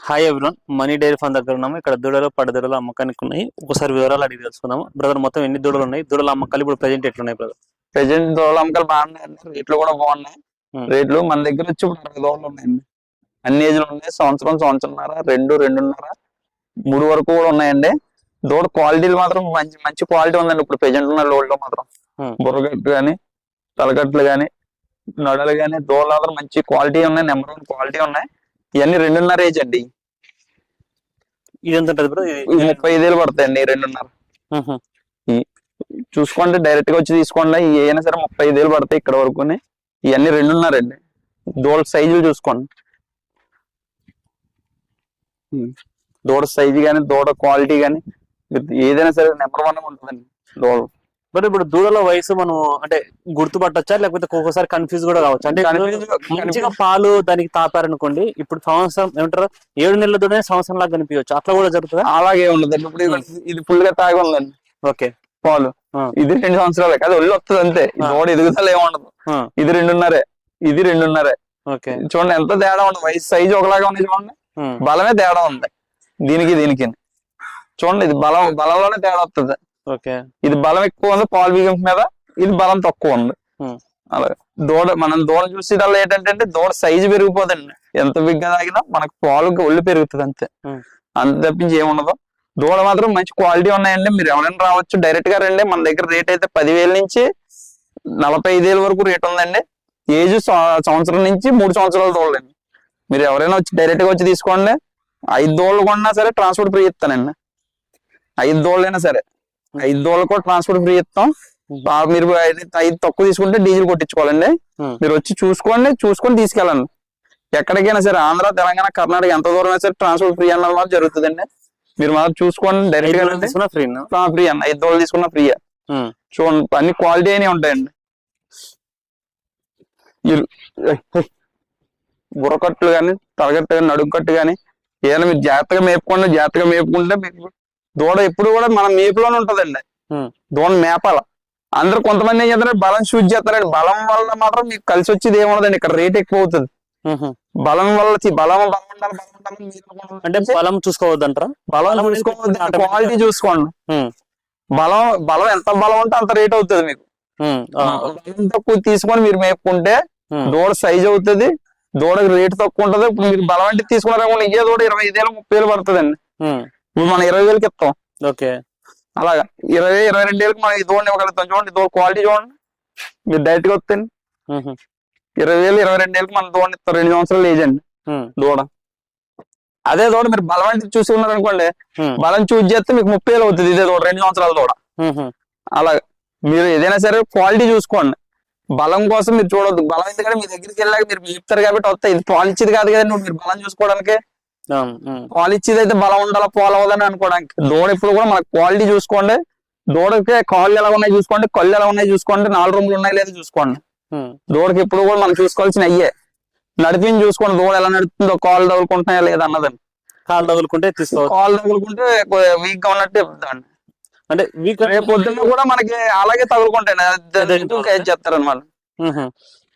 Hi everyone, money dairy farm దగ్గర ఉన్నాము. ఇక్కడ దూడలు పడదూడలు అమ్మకానికి ఉన్నాయి. ఒకసారి వివరాలు అడిగి తెలుసుకుందాము. బ్రదర్, మొత్తం ఎన్ని దూడలు ఉన్నాయి? దూడల అమ్మకాలు ఇప్పుడు ప్రెజెంట్ ఎట్లున్నాయి బ్రదర్? ప్రెజెంట్ దూడల అమ్మకాలు బాగున్నాయండి. రేట్లు కూడా బాగున్నాయి. రేట్లు మన దగ్గర వచ్చి ఇప్పుడు 60 దూడలు ఉన్నాయండి. అన్ని ఏజ్లు ఉన్నాయి. సంవత్సరంన్నర, 2.5 3 వరకు కూడా ఉన్నాయండి. దూడ క్వాలిటీలు మాత్రం మంచి క్వాలిటీ ఉందండి. ఇప్పుడు ప్రెజెంట్ ఉన్న లోడ్లో మాత్రం బుర్రగట్టు కానీ, తలకట్లు కానీ, నడలు కానీ దూడలు మాత్రం మంచి క్వాలిటీ ఉన్నాయి. నెంబర్ 1 క్వాలిటీ ఉన్నాయి. ఇవన్నీ 2.5 ఏజ్ అండి. ఇది ఎంత ఉంటుంది బ్రో? 35 ఏళ్ళు పడతాయండి. 2.5 చూసుకోండి, డైరెక్ట్ గా వచ్చి తీసుకోండి. ఏమైనా సరే 35 ఏళ్ళు పడతాయి ఇక్కడ వరకు. ఇవన్నీ 2.5 అండి. దూడ సైజులు చూసుకోండి. దూడ సైజు కానీ, దూడ క్వాలిటీ కానీ ఏదైనా సరే నెంబర్ 1 ఉంటుందండి దూడ. బట్ ఇప్పుడు దూడల వయసు మనం అంటే గుర్తుపట్టచ్చా, లేకపోతే ఒక్కొక్కసారి కన్ఫ్యూజ్ కూడా కావచ్చు? అంటే మంచిగా పాలు దానికి తాపారనుకోండి, ఇప్పుడు సంవత్సరం ఏమంటారు 7 నెలల దూడనే సంవత్సరం లాగా కనిపించవచ్చు. అట్లా కూడా జరుగుతుందా? అలాగే ఉండదండి. ఇప్పుడు ఇది ఫుల్ గా తాగి ఉందండి. ఓకే, పాలు ఇది 2 సంవత్సరాలే కదా, ఒళ్ళు వస్తుంది అంతే. దూడ ఎదుగుదల ఏముండదు. ఇది 2.5, ఇది 2.5. ఓకే, చూడండి ఎంత తేడా ఉంది. వయసు సైజు ఒకలాగా ఉంది. చూడండి, బలమే తేడా ఉంది దీనికి. చూడండి, ఇది బలంలోనే తేడా వస్తుంది. ఓకే, ఇది బలం ఎక్కువ ఉంది పాలు బిగం మీద, ఇది బలం తక్కువ ఉంది. అలాగే మనం దూడ చూసేటల్లా ఏంటంటే దూడ సైజు పెరిగిపోదండి. ఎంత బిగ్గా తాగినా మనకు పాలు ఒళ్ళు పెరుగుతుంది అంతే. అంత తప్పించి ఏముండదు. దూడ మాత్రం మంచి క్వాలిటీ ఉన్నాయండి. మీరు ఎవరైనా రావచ్చు, డైరెక్ట్ గా రండి. మన దగ్గర రేట్ అయితే 10,000 నుంచి 45 ఏళ్ళ వరకు రేట్ ఉందండి. ఏజ్ సంవత్సరం నుంచి 3 సంవత్సరాల దూడలండి. మీరు ఎవరైనా వచ్చి డైరెక్ట్ గా వచ్చి తీసుకోండి. 5 దూడలు కొన్నా సరే ట్రాన్స్పోర్ట్ ఫ్రీ ఇస్తానండి. 5 దూడలైనా సరే 5 దూడలు కూడా ట్రాన్స్పోర్ట్ ఫ్రీ ఇస్తాం. మీరు 5 తక్కువ తీసుకుంటే డీజిల్ కొట్టించుకోవాలండి. మీరు వచ్చి చూసుకొని తీసుకెళ్ళండి. ఎక్కడికైనా సరే ఆంధ్ర, తెలంగాణ, కర్ణాటక ఎంత దూరం అయినా సరే ట్రాన్స్పోర్ట్ ఫ్రీ అన్నది మాత్రం జరుగుతుందండి. మీరు మాత్రం చూసుకోండి. డైరెక్ట్ గా ఫ్రీ అన్న. 5 దూడలు తీసుకున్నా ఫ్రీ. చూడండి, అన్ని క్వాలిటీ అయినా ఉంటాయండి. బుర్రకట్లు కానీ, తలగట్టు కానీ, నడుకట్టు కానీ ఏదైనా మీరు జాగ్రత్తగా మేపుకుంటే మీకు దూడ ఎప్పుడు కూడా మన మేపులోనే ఉంటదండి. దూడ మేపాల. అందరూ కొంతమంది ఏం చేస్తారంటే బలం చూజ్ చేస్తారండి. బలం వల్ల మాత్రం మీకు కలిసి వచ్చేది ఏమున్నదండి. ఇక్కడ రేట్ ఎక్కువ అవుతుంది. బలం వల్ల అంటే బలం చూసుకోవద్దంటారా? బలం చూసుకోవద్దు, క్వాలిటీ చూసుకోండి. బలం ఎంత బలం ఉంటే అంత రేట్ అవుతుంది మీకు. బలం తక్కువ తీసుకొని మీరు మేపుకుంటే దూడ సైజ్ అవుతుంది, దూడకి రేటు తక్కువ ఉంటది. ఇప్పుడు మీరు బలం అంటే తీసుకున్నారా, ఇదే దూడ 25 ఏళ్ళు 30 ఏళ్ళు పడుతుందండి. ఇప్పుడు మనం 20 వేలకి ఇస్తాం. ఓకే, అలాగా 22 ఏళ్ళకి మనం ఈ దూడని ఇవ్వగలుగుతాం. చూడండి, దూడ క్వాలిటీ చూడండి. మీరు డైరెక్ట్ గా వస్తాండి. 22 ఏళ్ళకి మనం దూడని ఇస్తాం. 2 సంవత్సరాలు ఏజ్ అండి దూడ. అదే దూడ మీరు బలం అంటే చూసి ఉన్నారనుకోండి, బలం చూసి చేస్తే మీకు 30 ఏళ్ళు అవుతుంది. ఇదే దూడ 2 సంవత్సరాల దూడ. అలాగా మీరు ఏదైనా సరే క్వాలిటీ చూసుకోండి. బలం కోసం మీరు చూడొద్దు. బలం ఎందుకంటే మీ దగ్గరికి వెళ్ళాక మీరు చెప్తారు కాబట్టి వస్తాయి. ఇది పాలు ఇచ్చేది కాదు కదండి మీరు బలం చూసుకోవడానికి. పాలు ఇచ్చేది అయితే బలం ఉండాలా, పాలు అవ్వదని అనుకోవడానికి. దూడ ఇప్పుడు కూడా మన క్వాలిటీ చూసుకోండి. దూడకి కాళ్ళు ఎలా ఉన్నాయి చూసుకోండి, కళ్ళు ఎలా ఉన్నాయి చూసుకోండి, 4 రూములు ఉన్నాయి లేదా చూసుకోండి. దూడకి ఇప్పుడు కూడా మనం చూసుకోవాల్సిన అయ్యే. నడిపించి చూసుకోండి, దూడ ఎలా నడుస్తుందో, కాళ్ళు తగులుకుంటున్నాయా లేదా అన్నదండి. కాళ్ళు తగులుకుంటే కాళ్ళు తగులుకుంటే వీక్ గా ఉన్నట్టు చెప్తాండి. అంటే వీక్ రేపు పొద్దున్న కూడా మనకి అలాగే తగులుకుంటాయి చెప్తారనమాట.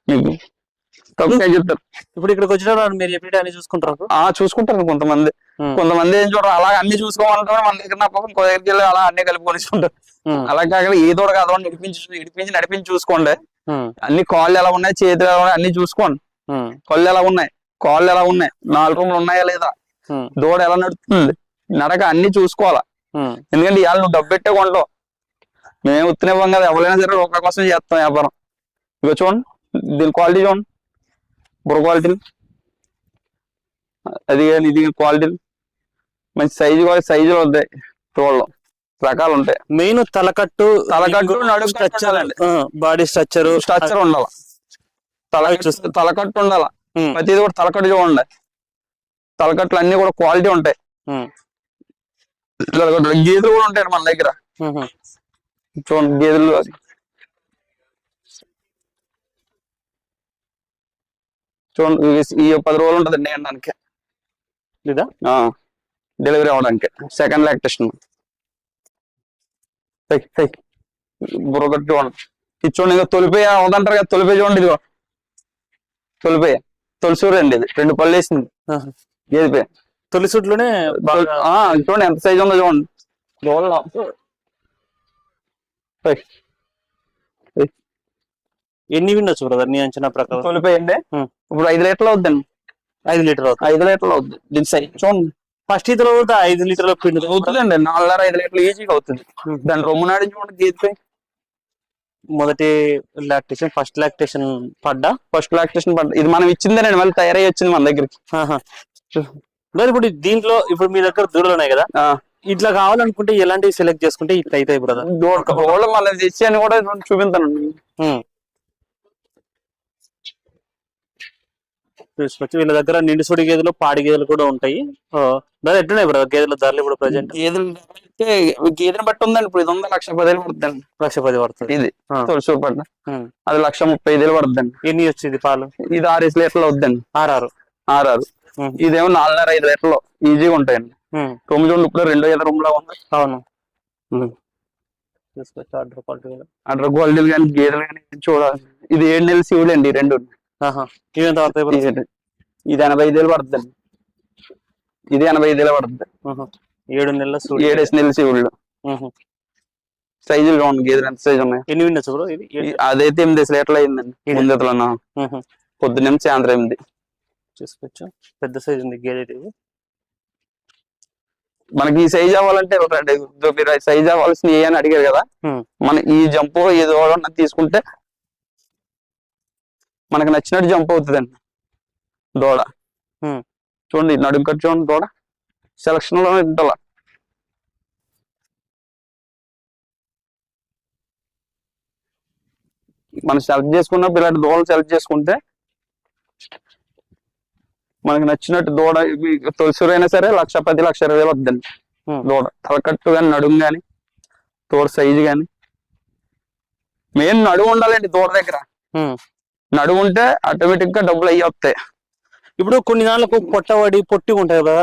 మీకు చెప్తారు. ఇప్పుడు ఇక్కడికి వచ్చిన మీరు ఎప్పుడు అన్ని చూసుకుంటారు? చూసుకుంటారు. కొంతమంది ఏం చూడరు, అలా అన్ని చూసుకోవాలంటారు. మన దగ్గర నా పక్కన దగ్గరికి వెళ్ళి అలా అన్ని కలుపుకొనిస్తుంటారు. అలా కాకుండా ఏ దూడ కాదు నడిపించి చూసుకోండి. అన్ని కాళ్ళు ఎలా ఉన్నాయి, చేతులు ఎలా ఉన్నాయి అన్ని చూసుకోండి. కళ్ళు ఎలా ఉన్నాయి, కాళ్ళు ఎలా ఉన్నాయి, 4 రూములు ఉన్నాయా లేదా, దూడ ఎలా నడుస్తుంది, నడక అన్ని చూసుకోవాలా. ఎందుకంటే ఇవాళ నువ్వు డబ్బు పెట్టే కొంటావు. మేము ఉత్తనివ్వం కదా, ఎవరైనా సరే రూపాయి కోసం చేస్తాం వ్యాపారం. ఇక చూడండి, దీని క్వాలిటీ చూడండి, బుర్ర క్వాలిటీలు అది కానీ ఇది క్వాలిటీలు మంచి సైజులు ఉంటాయి. తోళ్ళు రకాలు ఉంటాయి. మెయిన్ తలకట్టు నడుము స్ట్రక్చర్, బాడీ స్ట్రక్చర్ ఉండాలి. తలకట్టు ఉండాలా. ప్రతిది కూడా తలకట్టు చూడండి. తలకట్లు అన్ని కూడా క్వాలిటీ ఉంటాయి. గేదెలు కూడా ఉంటాయి మన దగ్గర. చూడండి, గేదెలు చూడండి. ఈ 10 రోజులు ఉంటదండి అనడానికి, డెలివరీ అవడానికి. Second lactation. బుర్రగట్టు చూడండి. ఇది చూడండి, ఇంకా తొలిపేయ అవదంటారు కదా, తొలిపేయ చూడండి. ఇదిగో తొలిపేయ, తొలిసూరు అండి. ఇది 2 పళ్ళు వేసింది గేదె పేయ. తొలి సుట్లోనే బాగా చూడండి ఎంత సైజ్ ఉందో చూడండి. దూడలో ఎన్ని విండొచ్చు బ్రదర్ నీ అంచనా ప్రకారం? తొలిపోయండి ఇప్పుడు 5 లీటర్లు అవుద్దండి. 5 లీటర్ అవుతుంది. 5 లీటర్లు అవుద్ది. దీని సైజ్ చూడండి. ఫస్ట్ ఇతర 5 లీటర్ల పిండి అవుతుందండి. 4.5 లీటర్లు ఈజీగా అవుతుంది. దాని రొమ్ము నాడి చూడండి గీతపై. మొదటి లాక్టేషన్ ఫస్ట్ లాక్టేషన్ పడ్డా? ఫస్ట్ లాక్టేషన్ పడ్డా. ఇది మనం ఇచ్చిందేనండి, మళ్ళీ తయారై వచ్చింది మన దగ్గరికి. మరి ఇప్పుడు దీంట్లో ఇప్పుడు మీ దగ్గర దూడలు ఉన్నాయి కదా, ఇట్లా కావాలనుకుంటే ఎలాంటివి సెలెక్ట్ చేసుకుంటే ఇట్లా అవుతాయి బ్రదర్? దూడలు మళ్ళీ తెచ్చి అని కూడా చూపిస్తానండి. చూసుకోవచ్చు. వీళ్ళ దగ్గర నిండుసుడి గేదెలు, పాడి గేదెలు కూడా ఉంటాయి. దాని ఎట్లున్నాయి బ్రదర్ గేదెల ధరలు ఇప్పుడు ప్రజెంట్? గేదెని బట్టి ఉందండి. ఇప్పుడు ఇది 1,10,000 పడుతుందండి. 1,10,000 పడుతుంది. ఇది తొలిసూరు పడ్డ. అది 1,35,000 పడుతుందండి. ఎన్ని వచ్చింది పాలు? ఇది 6 లీటర్లు అవుద్దండి. 6. ఇదేమో 4.5 లీటర్లు ఈజీగా ఉంటాయండి. రొమ్ము చూడండి ఇప్పుడు 2 రూమ్ లా ఉంది. అవును. చూసుకోవచ్చు. అడ్ర గోల్డీలు కానీ గేదెలు కానీ చూడాలి. ఇది 7 నెలల శివుడు అండి. 2 ఇవెంత పడతాయి? ఇది 85,000 పడుతుందండి. ఇది 85,000 పడుతుంది. 7 నెలల 7 నెలల శివుళ్ళు. సైజులు చూడండి గేదెలు ఎంత సైజు ఉన్నాయి. ఎన్ని విండొచ్చు బ్రో ఇది? అదైతే 8 లీటర్లు అయిందండి. ముందతలో పొద్దున్నేమో సాయంత్రం 8. చూసుకోవచ్చు. పెద్ద సైజు ఉంది గేదె ఇది. మనకి ఈ సైజ్ అవ్వాలంటే మీరు సైజ్ అవ్వాల్సిన ఏ అని అడిగారు కదా, మన ఈ జంప్ ఏదో తీసుకుంటే మనకు నచ్చినట్టు జంప్ అవుతుందండి దూడ. చూడండి నడుము కట్ చూడండి దూడ సెలక్షన్ లో ఉండాల. మనం సెలెక్ట్ చేసుకున్నప్పుడు ఇలాంటి దూడలు సెలెక్ట్ చేసుకుంటే మనకి నచ్చినట్టు దూడ తొలిసూరు అయినా సరే 1,10,000 1,20,000 వద్దండి దూడ. తలకట్టు కానీ నడుము కానీ దూడ సైజు కానీ మెయిన్ నడుము ఉండాలండి దూడ దగ్గర. నడుము ఉంటే ఆటోమేటిక్ గా డబ్బులు అయ్యి వస్తాయి. ఇప్పుడు కొన్ని నాళ్ళకు పొట్టి ఉంటాయి కదా,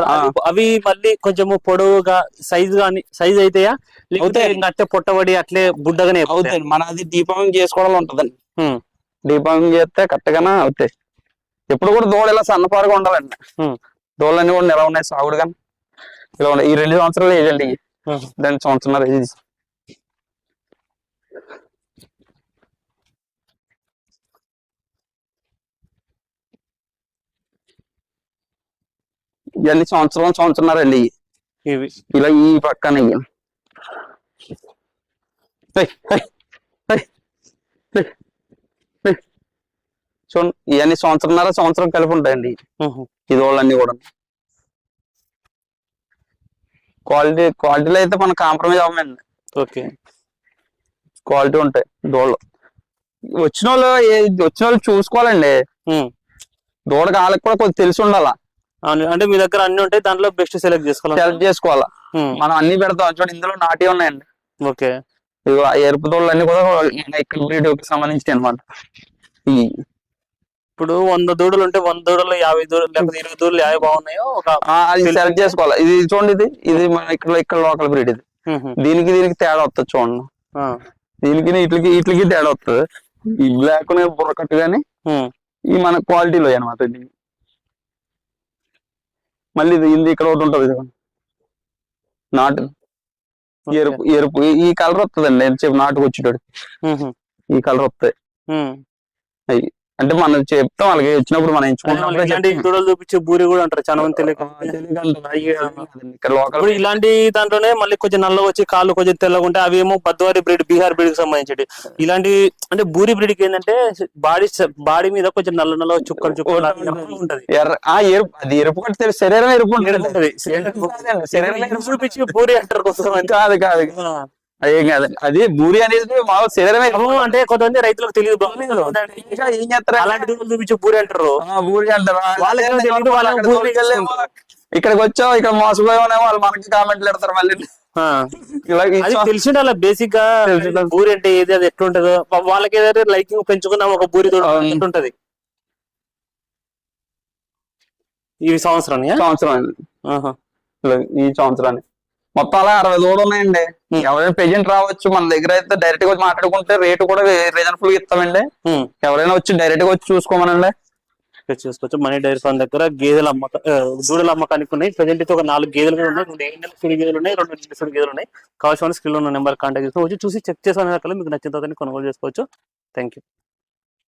అవి మళ్ళీ కొంచెము పొడవుగా సైజ్ అయితాయా? లేకపోతే అట్లే పొట్టబడి అట్లే బుడ్డగానే అవుతాయి. మన అది దీపావళి చేసుకోవడం ఉంటదండి. దీపావళి చేస్తే కరెక్ట్గానే అవుతాయి. ఎప్పుడు కూడా దూడ ఇలా సన్నపారుగా ఉండాలండి. దూడలన్నీ కూడా ఎలా ఉన్నాయి సాగుడు కానీ ఇలా ఉన్నాయి. ఈ 2 సంవత్సరాలు ఏజండి. 2 సంవత్సరాలు ఏజ్. ఇవన్నీ సంవత్సరంన్నరండి ఇవి. ఇలా ఈ పక్కన చూడండి ఇవన్నీ సంవత్సరం కలిపి ఉంటాయండి. ఇది వాళ్ళన్నీ కూడా క్వాలిటీలో అయితే మనం కాంప్రమైజ్ అవ్వమండి. ఓకే, క్వాలిటీ ఉంటాయి దూడలు. వచ్చిన వాళ్ళు చూసుకోవాలండి. దూడకి వాళ్ళకి కూడా కొంచెం తెలిసి ఉండాలా. అంటే మీ దగ్గర అన్ని ఉంటాయి, దాంట్లో బెస్ట్ సెలెక్ట్ చేసుకోవాలా. మనం అన్ని పెడతాం. చూడండి ఇందులో నాటి ఉన్నాయండి. ఓకే, ఎరుపు దూడలు అన్ని కూడా ఇక్కడ బ్రీడ్ సంబంధించి అనమాట. ఇప్పుడు 100 దూడలు ఉంటే 100 దూడలు 50 దూడలు లేకపోతే 20 దూడలు 50 బాగున్నాయో అది సెలెక్ట్ చేసుకోవాలి. ఇది చూడండి ఇది మన ఇక్కడ లోకల్ బ్రీడ్. ఇది దీనికి తేడా వస్తుంది చూడండి. దీనికి ఇట్లకి తేడా వస్తుంది. ఈ బ్లాక్ బుర్ర కట్టు గానీ ఈ మన క్వాలిటీలో అనమాట. మళ్ళీ ఇది ఇక్కడ ఒకటి ఉంటుంది. ఇది నాటు ఎరుపు ఈ కలర్ వస్తుందండి. చెప్పి నాటుకు వచ్చేటోడు ఈ కలర్ వస్తాయి. అవి అంటే మనం చెప్తాం వాళ్ళకి వచ్చినప్పుడు మనం ఎంచుకుంటాం. దూడలు చూపించే బూరి కూడా అంటారు చాలా మంది తెలియక. ఇలాంటి దాంట్లోనే మళ్ళీ కొంచెం నల్లగా వచ్చి కాళ్ళు కొంచెం తెల్లగా ఉంటాయి. అవి ఏమో బద్వారి బ్రీడ్, బీహార్ బ్రీడ్ కి సంబంధించి. ఇలాంటి అంటే బూరి బ్రీడ్ కి ఏంటంటే బాడీ మీద కొంచెం నల్ల చుక్కలు ఉంటది. అది ఎరుపు కంటే శరీరం ఎరుపు ఉంటుంది. చూపించి బూరి అంటారు కొంతమంది. కాదు ఏం కాదండి. అది బూరి అనేది మామూలు శరీరమే. అంటే కొంతమంది రైతులకు తెలియదు. ఏం చేస్తారు అలాంటి దూడలు చూపించి బూరి అంటారు. బూరి అంటారు. ఇక్కడికి వచ్చావు ఇక్కడ మోసపోయామో వాళ్ళు మనకి కామెంట్లు పెడతారు మళ్ళీ. తెలిసి అలా బేసిక్ గా బూరి అంటే ఏది, అది ఎట్లుంటదో వాళ్ళకి ఏదైతే లైకింగ్ పెంచుకున్నాం ఒక బూరి దూడ ఎట్లుంటది. ఈ సంవత్సరాన్ని ఈ సంవత్సరాన్ని మొత్తం అలా 60 దూడలు ఉన్నాయండి. ఎవరైనా ప్రెజెంట్ రావచ్చు. మన దగ్గర అయితే డైరెక్ట్ గా వచ్చి మాట్లాడుకుంటే రేటు కూడా రీజనబుల్ గా ఇస్తామండి. ఎవరైనా వచ్చి డైరెక్ట్ గా వచ్చి చూసుకోమనండి. ఇక్కడ చూసుకోవచ్చు మనీ డైరీ ఫార్మ్ దగ్గర గేదెల దూడల అమ్మకానికి ఉన్నాయి. ప్రజెంట్ అయితే ఒక 4 గేదెలు కూడా ఉన్నాయి, 2 ఏడు నెలల సుడి గేదెలు ఉన్నాయి, 2 నిండు సుడి గేదెలు ఉన్నాయి. కావాల్సిన స్క్రీన్ లో ఉన్న నెంబర్ కాంటాక్ట్ చేసుకోవచ్చు, చూసి చెక్ చేసిన మీకు నచ్చిన తర్వాత కొనుగోలు చేసుకోవచ్చు. Thank you.